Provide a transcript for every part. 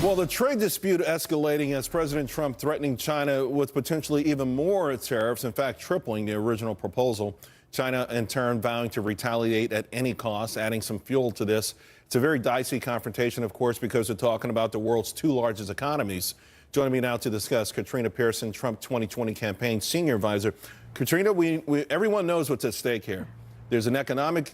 Well, the trade dispute escalating as President Trump threatening China with potentially even more tariffs, in fact, tripling the original proposal. China, in turn, vowing to retaliate at any cost, adding some fuel to this. It's a very dicey confrontation, of course, because we're talking about the world's two largest economies. Joining me now to discuss, Katrina Pierson, Trump 2020 campaign senior advisor. Katrina, everyone knows what's at stake here. There's an economic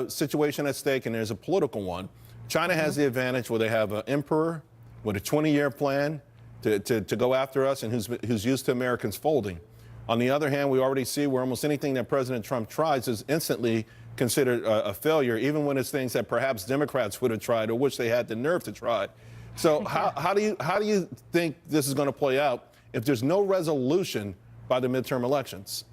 situation at stake, and there's a political one. China has the advantage where they have an emperor with a 20-year plan to go after us and who's used to Americans folding. On the other hand, we already see where almost anything that President Trump tries is instantly considered a failure, even when it's things that perhaps Democrats would have tried or wish they had the nerve to try. So how do you think this is going to play out if there's no resolution by the midterm elections?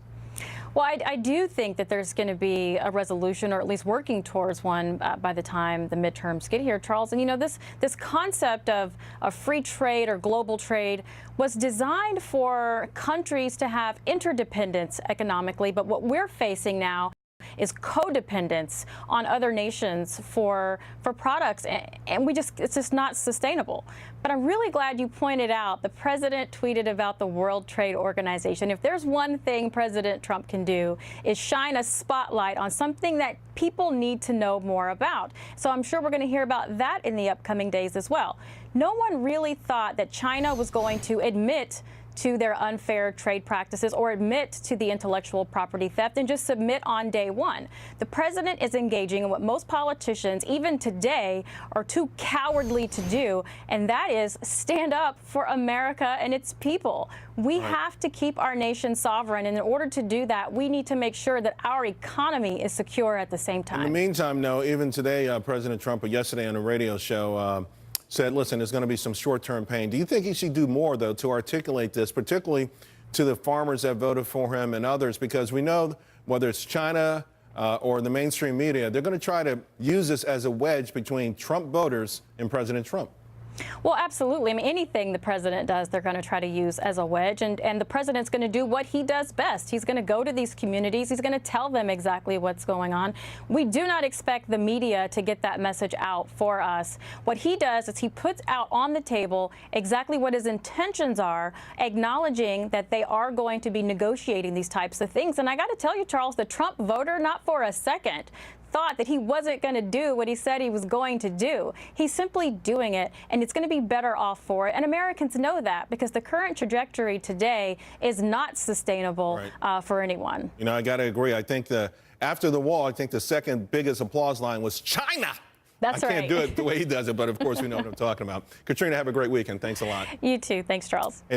Well, I do think that there's going to be a resolution, or at least working towards one, by the time the midterms get here, Charles. And, you know, this concept of free trade or global trade was designed for countries to have interdependence economically. But what we're facing now is codependence on other nations for products, and it's just not sustainable. But I'm really glad you pointed out the president tweeted about the World Trade Organization. If there's one thing President Trump can do is shine a spotlight on something that people need to know more about. So I'm sure we're going to hear about that in the upcoming days as well. No one really thought that China was going to admit to their unfair trade practices or admit to the intellectual property theft and just submit on day one. The president is engaging in what most politicians, even today, are too cowardly to do, and that is stand up for America and its people. We have to keep our nation sovereign, and in order to do that, we need to make sure that our economy is secure at the same time. In the meantime, no, even today, President Trump, yesterday on a radio show, said, listen, there's going to be some short-term pain. Do you think he should do more, though, to articulate this, particularly to the farmers that voted for him and others? Because we know whether it's China or the mainstream media, they're going to try to use this as a wedge between Trump voters and President Trump. Well, absolutely. I mean, anything the president does, they're going to try to use as a wedge. And the president's going to do what he does best. He's going to go to these communities. He's going to tell them exactly what's going on. We do not expect the media to get that message out for us. What he does is he puts out on the table exactly what his intentions are, acknowledging that they are going to be negotiating these types of things. And I got to tell you, Charles, the Trump voter, not for a second, thought that he wasn't going to do what he said he was going to do. He's simply doing it, and it's going to be better off for it. And Americans know that, because the current trajectory today is not sustainable for anyone. You know, I got to agree. I think after the wall, I think the second biggest applause line was China. That's right. I can't do it the way he does it, but of course we know what I'm talking about. Katrina, have a great weekend. Thanks a lot. You too. Thanks, Charles.